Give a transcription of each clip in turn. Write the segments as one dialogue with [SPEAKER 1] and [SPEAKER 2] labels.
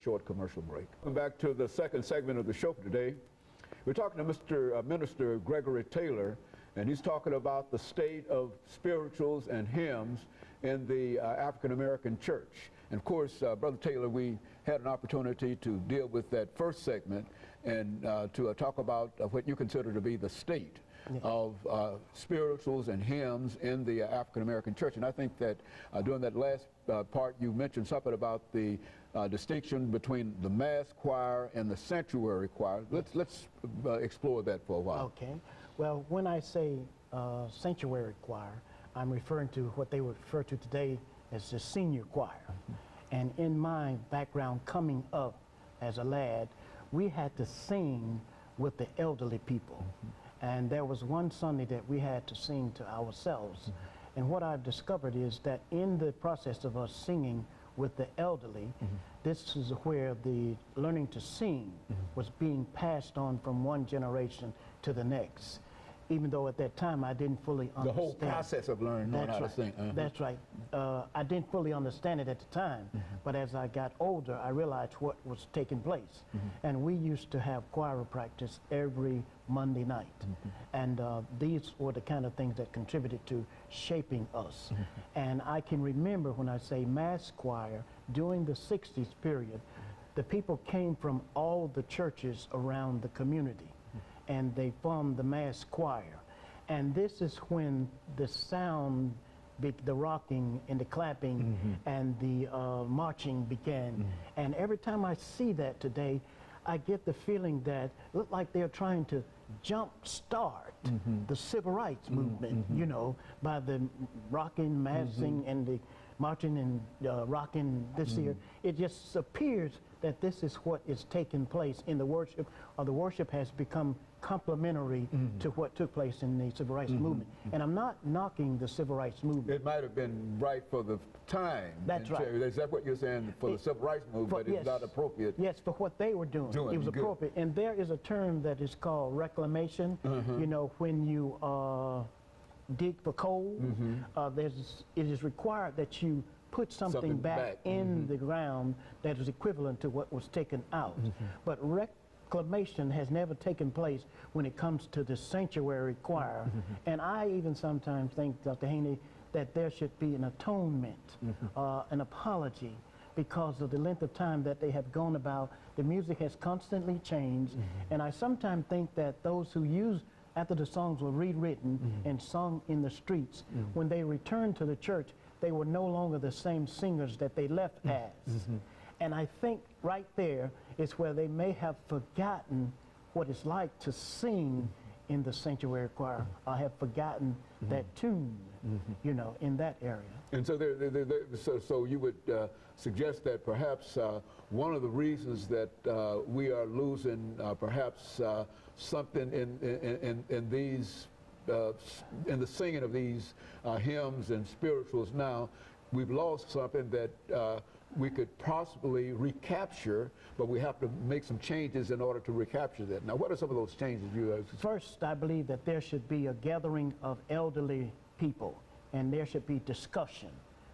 [SPEAKER 1] short commercial break. Welcome back to the second segment of the show today. We're talking to Mr. Minister Gregory Taylor, and he's talking about the state of spirituals and hymns in the African-American church. And of course, Brother Taylor, we had an opportunity to deal with that first segment and to talk about what you consider to be the state of spirituals and hymns in the African-American church. And I think that during that last part, you mentioned something about the distinction between the mass choir and the sanctuary choir. Let's explore that for a while.
[SPEAKER 2] Okay. Well, when I say sanctuary choir, I'm referring to what they would refer to today as the senior choir. And in my background coming up as a lad, we had to sing with the elderly people. And there was one Sunday that we had to sing to ourselves. And what I've discovered is that in the process of us singing with the elderly, this is where the learning to sing was being passed on from one generation to the next. Even though at that time I didn't fully understand. The whole
[SPEAKER 1] process of learning how to sing.
[SPEAKER 2] That's right. I didn't fully understand it at the time, but as I got older, I realized what was taking place. And we used to have choir practice every Monday night. And these were the kind of things that contributed to shaping us. And I can remember when I say mass choir, during the 60s period, the people came from all the churches around the community, and they formed the mass choir. And this is when the sound, the rocking and the clapping and the marching began. And every time I see that today, I get the feeling that it looked like they're trying to jump start the civil rights movement, you know, by the rocking, massing, and the marching and rocking this year. It just appears that this is what is taking place in the worship, or the worship has become complementary to what took place in the civil rights movement. And I'm not knocking the civil rights movement.
[SPEAKER 1] It might have been right for the time.
[SPEAKER 2] That's right.
[SPEAKER 1] Is that what you're saying for the civil rights movement? But it's not appropriate.
[SPEAKER 2] Yes, for what they were doing. It was appropriate. And there is a term that is called reclamation. You know, when you dig for coal, it is required that you put something back in the ground that is equivalent to what was taken out. But reclamation has never taken place when it comes to the sanctuary choir. And I even sometimes think, Dr. Haney, that there should be an atonement, an apology, because of the length of time that they have gone about. The music has constantly changed. And I sometimes think that those who use, after the songs were rewritten and sung in the streets, when they returned to the church, they were no longer the same singers that they left as. And I think right there is where they may have forgotten what it's like to sing in the sanctuary choir. I have forgotten that tune, you know, in that area.
[SPEAKER 1] And so, so you would suggest that perhaps one of the reasons that we are losing perhaps something in these in the singing of these hymns and spirituals now, we've lost something that we could possibly recapture, but we have to make some changes in order to recapture that. Now, what are some of those changes you have?
[SPEAKER 2] First, I believe that there should be a gathering of elderly people, and there should be discussion.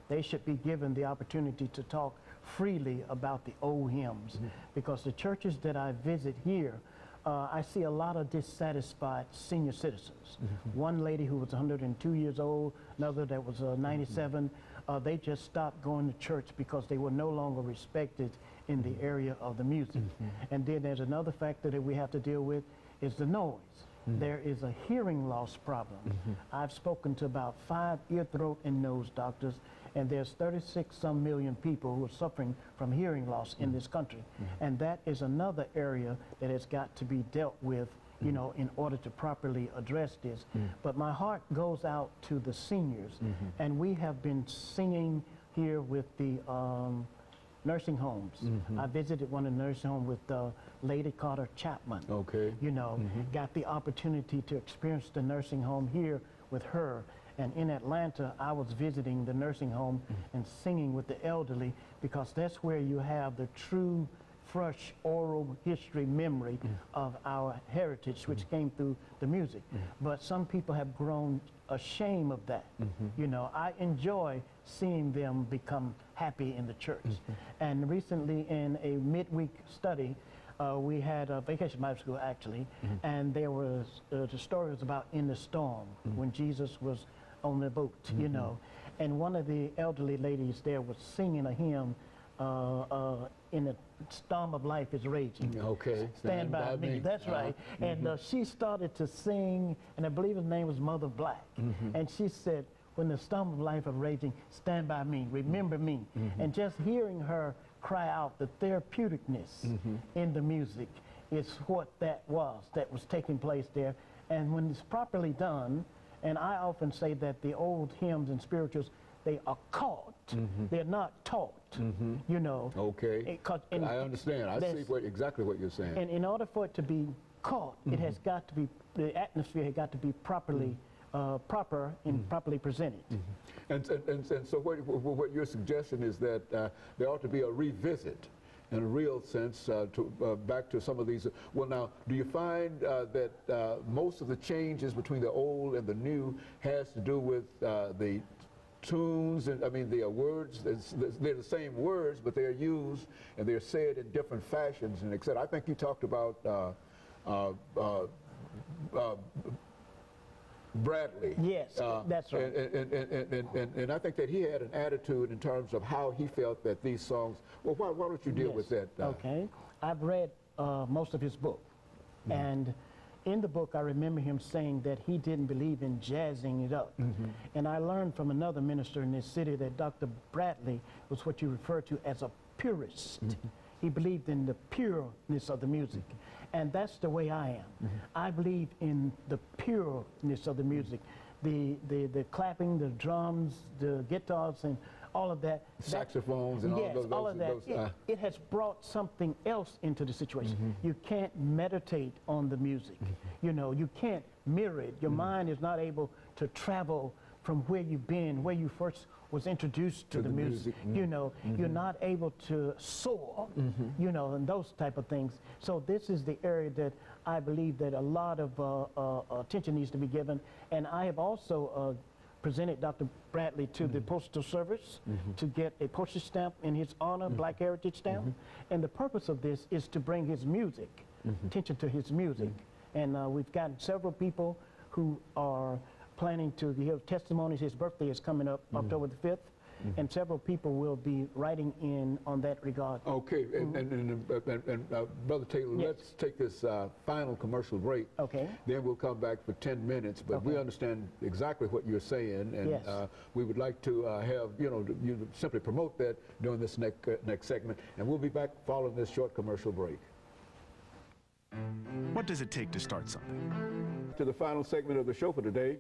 [SPEAKER 2] They should be given the opportunity to talk freely about the old hymns, because the churches that I visit here, I see a lot of dissatisfied senior citizens. One lady who was 102 years old, another that was 97, they just stopped going to church because they were no longer respected in the area of the music. And then there's another factor that we have to deal with is the noise. There is a hearing loss problem. I've spoken to about 5 ear, throat, and nose doctors, and there's 36 some million people who are suffering from hearing loss in this country. And that is another area that has got to be dealt with, you know, in order to properly address this. But my heart goes out to the seniors, and we have been singing here with the nursing homes. I visited one of the nursing homes with Lady Carter Chapman. You know, got the opportunity to experience the nursing home here with her. And in Atlanta, I was visiting the nursing home and singing with the elderly, because that's where you have the true, fresh oral history memory of our heritage, which came through the music. But some people have grown ashamed of that. You know, I enjoy seeing them become happy in the church. And recently in a midweek study, we had a vacation Bible school actually, and there was, the story was about in the storm when Jesus was on the boat, you know. And one of the elderly ladies there was singing a hymn, in the storm of life is raging.
[SPEAKER 1] Okay.
[SPEAKER 2] Stand by me. That's right. And she started to sing, and I believe his name was Mother Black. And she said, when the storm of life is raging, stand by me, remember me. And just hearing her cry out the therapeuticness in the music is what that was taking place there. And when it's properly done, and I often say that the old hymns and spirituals, they are caught, they're not taught, you know.
[SPEAKER 1] Okay, I understand. I see exactly what you're saying.
[SPEAKER 2] And in order for it to be caught, it has got to be, the atmosphere has got to be properly proper and properly presented.
[SPEAKER 1] And so what your suggestion is that there ought to be a revisit in a real sense back to some of these. Well, now, do you find that most of the changes between the old and the new has to do with the tunes, and I mean the words? They're the same words, but they're used and they're said in different fashions and etc. I think you talked about Bradley.
[SPEAKER 2] Yes, that's right.
[SPEAKER 1] And I think that he had an attitude in terms of how he felt that these songs, well, why don't you deal with that?
[SPEAKER 2] Okay. I've read most of his book. And in the book, I remember him saying that he didn't believe in jazzing it up. And I learned from another minister in this city that Dr. Bradley was what you refer to as a purist. He believed in the pureness of the music. And that's the way I am. I believe in the pureness of the music. The clapping, the drums, the guitars, and all of that.
[SPEAKER 1] Saxophones and
[SPEAKER 2] yes, all of that. It has brought something else into the situation. You can't meditate on the music. You know, you can't mirror it. Your mind is not able to travel from where you've been, where you first was introduced to the music. You know, you're not able to soar, you know, and those type of things. So this is the area that I believe that a lot of attention needs to be given. And I have also presented Dr. Bradley to the Postal Service to get a postage stamp in his honor, Black Heritage stamp. And the purpose of this is to bring his music, attention to his music. And we've gotten several people who are planning to give testimonies. His birthday is coming up October the 5th. And several people will be writing in on that regard. Okay,
[SPEAKER 1] and Brother Taylor, let's take this final commercial break.
[SPEAKER 2] Okay.
[SPEAKER 1] Then we'll come back for 10 minutes, but we understand exactly what you're saying, and we would like to have, you to simply promote that during this next segment, and we'll be back following this short commercial break.
[SPEAKER 3] What does it take to start something?
[SPEAKER 1] To the final segment of the show for today.